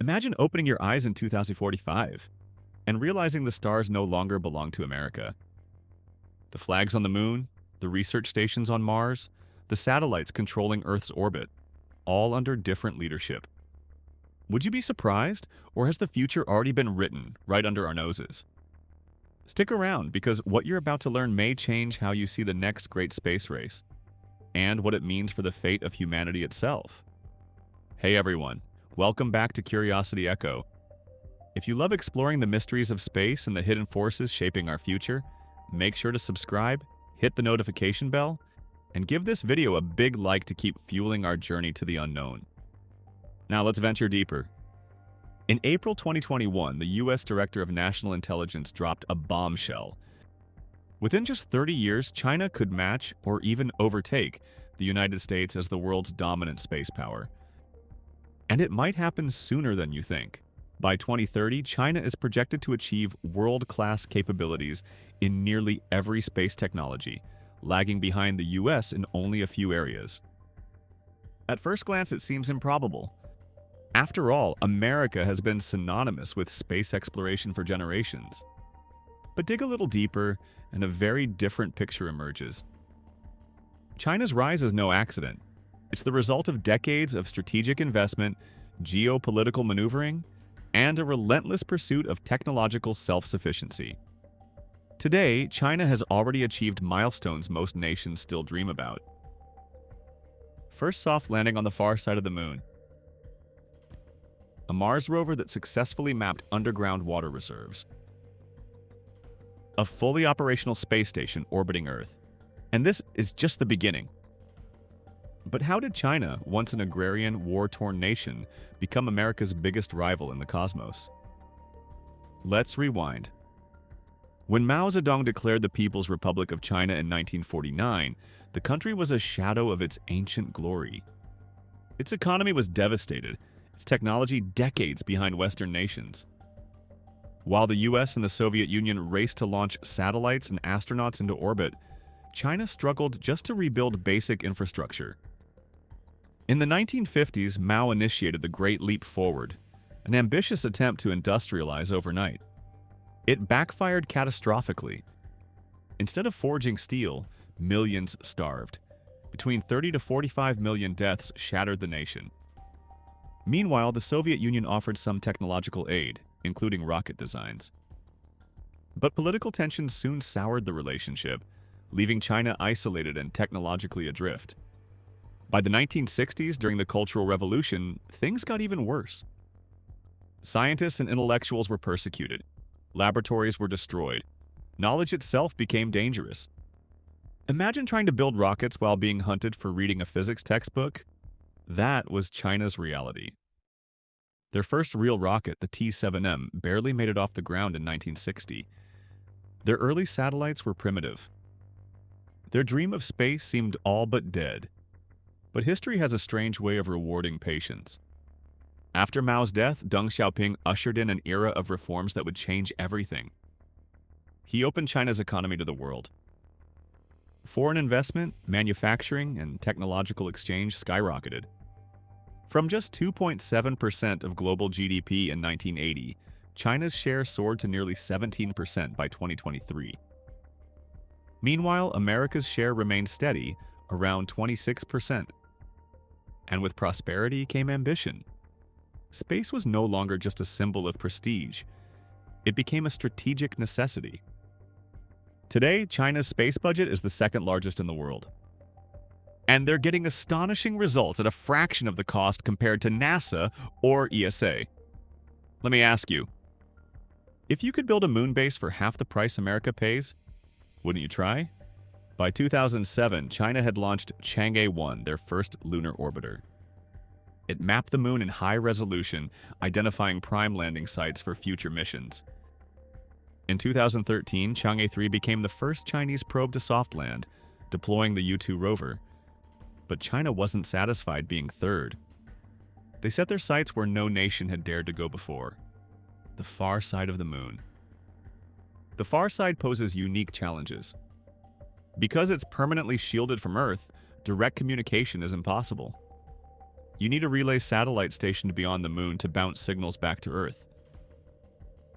Imagine opening your eyes in 2045 and realizing the stars no longer belong to America. The flags on the moon, the research stations on Mars, the satellites controlling Earth's orbit, all under different leadership. Would you be surprised, or has the future already been written right under our noses? Stick around, because what you're about to learn may change how you see the next great space race, and what it means for the fate of humanity itself. Hey everyone, welcome back to Curiosity Echo. If you love exploring the mysteries of space and the hidden forces shaping our future, make sure to subscribe, hit the notification bell, and give this video a big like to keep fueling our journey to the unknown. Now let's venture deeper. In April 2021, the US Director of National Intelligence dropped a bombshell. Within just 30 years, China could match or even overtake the United States as the world's dominant space power. And it might happen sooner than you think. By 2030, China is projected to achieve world-class capabilities in nearly every space technology, lagging behind the US in only a few areas. At first glance, it seems improbable. After all, America has been synonymous with space exploration for generations. But dig a little deeper, and a very different picture emerges. China's rise is no accident. It's the result of decades of strategic investment, geopolitical maneuvering, and a relentless pursuit of technological self-sufficiency. Today, China has already achieved milestones most nations still dream about. First soft landing on the far side of the moon. A Mars rover that successfully mapped underground water reserves. A fully operational space station orbiting Earth. And this is just the beginning. But how did China, once an agrarian, war-torn nation, become America's biggest rival in the cosmos? Let's rewind. When Mao Zedong declared the People's Republic of China in 1949, the country was a shadow of its ancient glory. Its economy was devastated, its technology decades behind Western nations. While the US and the Soviet Union raced to launch satellites and astronauts into orbit, China struggled just to rebuild basic infrastructure. In the 1950s, Mao initiated the Great Leap Forward, an ambitious attempt to industrialize overnight. It backfired catastrophically. Instead of forging steel, millions starved. Between 30 to 45 million deaths shattered the nation. Meanwhile, the Soviet Union offered some technological aid, including rocket designs. But political tensions soon soured the relationship, leaving China isolated and technologically adrift. By the 1960s, during the Cultural Revolution, things got even worse. Scientists and intellectuals were persecuted. Laboratories were destroyed. Knowledge itself became dangerous. Imagine trying to build rockets while being hunted for reading a physics textbook. That was China's reality. Their first real rocket, the T-7M, barely made it off the ground in 1960. Their early satellites were primitive. Their dream of space seemed all but dead. But history has a strange way of rewarding patience. After Mao's death, Deng Xiaoping ushered in an era of reforms that would change everything. He opened China's economy to the world. Foreign investment, manufacturing, and technological exchange skyrocketed. From just 2.7% of global GDP in 1980, China's share soared to nearly 17% by 2023. Meanwhile, America's share remained steady, around 26%. And with prosperity came ambition. Space was no longer just a symbol of prestige. It became a strategic necessity. Today, China's space budget is the second largest in the world. And they're getting astonishing results at a fraction of the cost compared to NASA or ESA. Let me ask you, if you could build a moon base for half the price America pays, wouldn't you try? By 2007, China had launched Chang'e-1, their first lunar orbiter. It mapped the moon in high resolution, identifying prime landing sites for future missions. In 2013, Chang'e-3 became the first Chinese probe to soft land, deploying the U-2 rover. But China wasn't satisfied being third. They set their sights where no nation had dared to go before: the far side of the moon. The far side poses unique challenges. Because it's permanently shielded from Earth, direct communication is impossible. You need a relay satellite stationed beyond the moon to bounce signals back to Earth.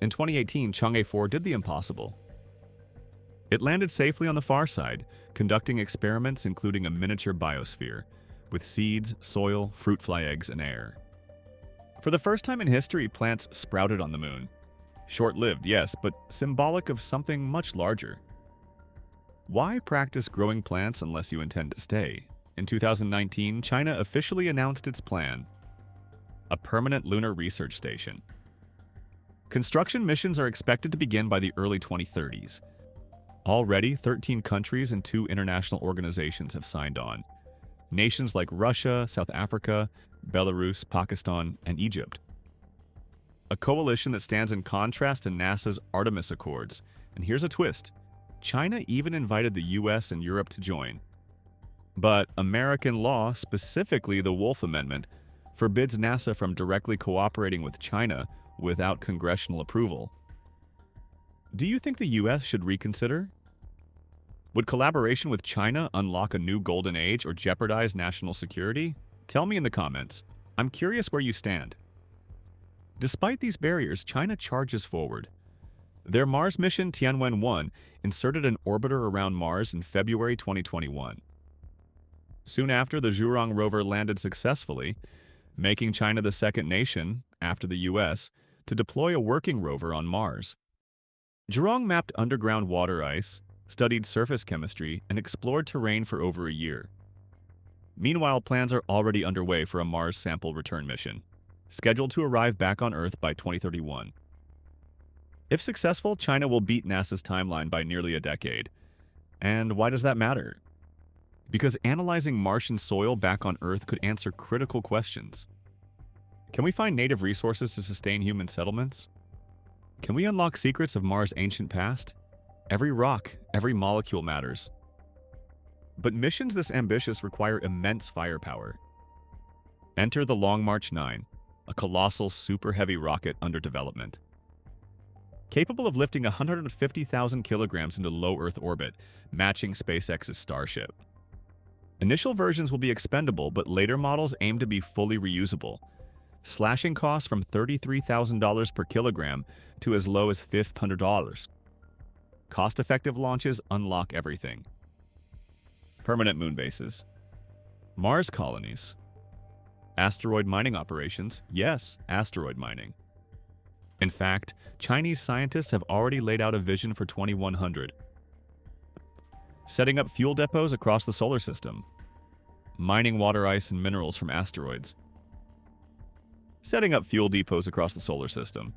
In 2018, Chang'e 4 did the impossible. It landed safely on the far side, conducting experiments including a miniature biosphere, with seeds, soil, fruit fly eggs, and air. For the first time in history, plants sprouted on the moon. Short-lived, yes, but symbolic of something much larger. Why practice growing plants unless you intend to stay? In 2019, China officially announced its plan: a permanent lunar research station. Construction missions are expected to begin by the early 2030s. Already, 13 countries and 2 international organizations have signed on. Nations like Russia, South Africa, Belarus, Pakistan, and Egypt. A coalition that stands in contrast to NASA's Artemis Accords. And here's a twist: China even invited the US and Europe to join. But American law, specifically the Wolf Amendment, forbids NASA from directly cooperating with China without congressional approval. Do you think the US should reconsider? Would collaboration with China unlock a new golden age or jeopardize national security? Tell me in the comments. I'm curious where you stand. Despite these barriers, China charges forward. Their Mars mission Tianwen-1 inserted an orbiter around Mars in February 2021. Soon after, the Zhurong rover landed successfully, making China the second nation, after the US, to deploy a working rover on Mars. Zhurong mapped underground water ice, studied surface chemistry, and explored terrain for over a year. Meanwhile, plans are already underway for a Mars sample return mission, scheduled to arrive back on Earth by 2031. If successful, China will beat NASA's timeline by nearly a decade. And why does that matter? Because analyzing Martian soil back on Earth could answer critical questions. Can we find native resources to sustain human settlements? Can we unlock secrets of Mars' ancient past? Every rock, every molecule matters. But missions this ambitious require immense firepower. Enter the Long March 9, a colossal super heavy rocket under development. Capable of lifting 150,000 kilograms into low Earth orbit, matching SpaceX's Starship. Initial versions will be expendable, but later models aim to be fully reusable, slashing costs from $33,000 per kilogram to as low as $500. Cost-effective launches unlock everything. Permanent moon bases. Mars colonies. Asteroid mining operations. Yes, asteroid mining. In fact, Chinese scientists have already laid out a vision for 2100. Setting up fuel depots across the solar system. Mining water ice and minerals from asteroids. Setting up fuel depots across the solar system.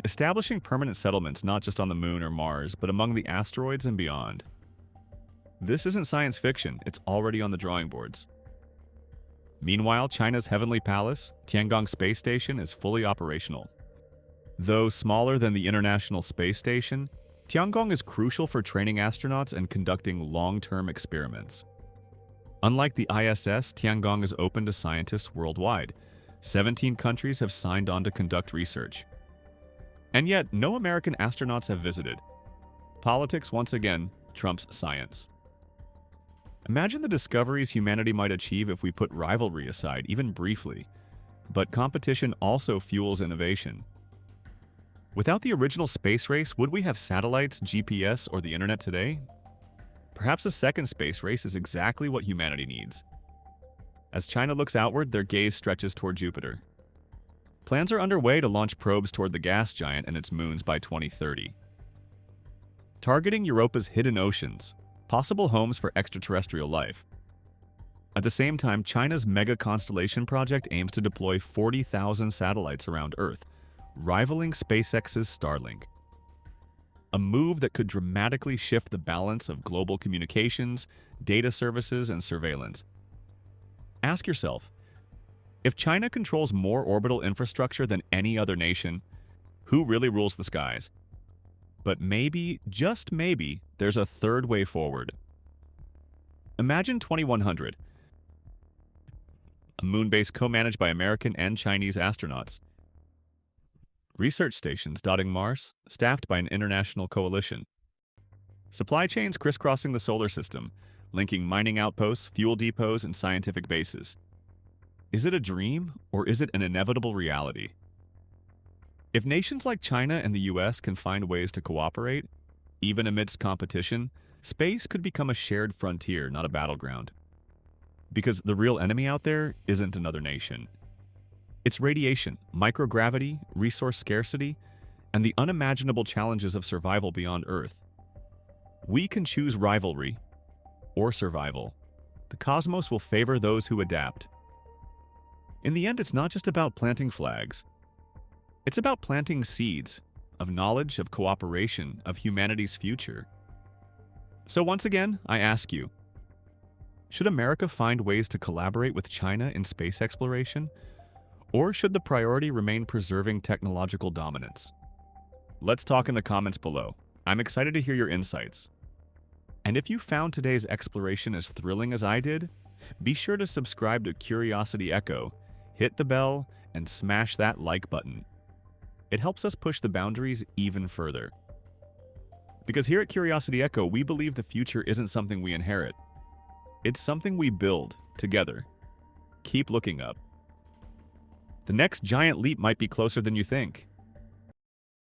Establishing permanent settlements not just on the moon or Mars, but among the asteroids and beyond. This isn't science fiction, it's already on the drawing boards. Meanwhile, China's Heavenly Palace, Tiangong Space Station, is fully operational. Though smaller than the International Space Station, Tiangong is crucial for training astronauts and conducting long-term experiments. Unlike the ISS, Tiangong is open to scientists worldwide. 17 countries have signed on to conduct research. And yet, no American astronauts have visited. Politics, once again, trumps science. Imagine the discoveries humanity might achieve if we put rivalry aside, even briefly. But competition also fuels innovation. Without the original space race, would we have satellites, GPS, or the internet today? Perhaps a second space race is exactly what humanity needs. As China looks outward, their gaze stretches toward Jupiter. Plans are underway to launch probes toward the gas giant and its moons by 2030. Targeting Europa's hidden oceans, possible homes for extraterrestrial life. At the same time, China's mega constellation project aims to deploy 40,000 satellites around Earth, rivaling SpaceX's Starlink. A move that could dramatically shift the balance of global communications, data services, and surveillance. Ask yourself, if China controls more orbital infrastructure than any other nation, who really rules the skies? But maybe, just maybe, there's a third way forward. Imagine 2100, a moon base co-managed by American and Chinese astronauts. Research stations dotting Mars, staffed by an international coalition. Supply chains crisscrossing the solar system, linking mining outposts, fuel depots, and scientific bases. Is it a dream, or is it an inevitable reality? If nations like China and the US can find ways to cooperate, even amidst competition, space could become a shared frontier, not a battleground. Because the real enemy out there isn't another nation. It's radiation, microgravity, resource scarcity, and the unimaginable challenges of survival beyond Earth. We can choose rivalry or survival. The cosmos will favor those who adapt. In the end, it's not just about planting flags. It's about planting seeds of knowledge, of cooperation, of humanity's future. So once again, I ask you, should America find ways to collaborate with China in space exploration? Or should the priority remain preserving technological dominance? Let's talk in the comments below. I'm excited to hear your insights. And if you found today's exploration as thrilling as I did, be sure to subscribe to Curiosity Echo, hit the bell, and smash that like button. It helps us push the boundaries even further. Because here at Curiosity Echo, we believe the future isn't something we inherit. It's something we build together. Keep looking up. The next giant leap might be closer than you think.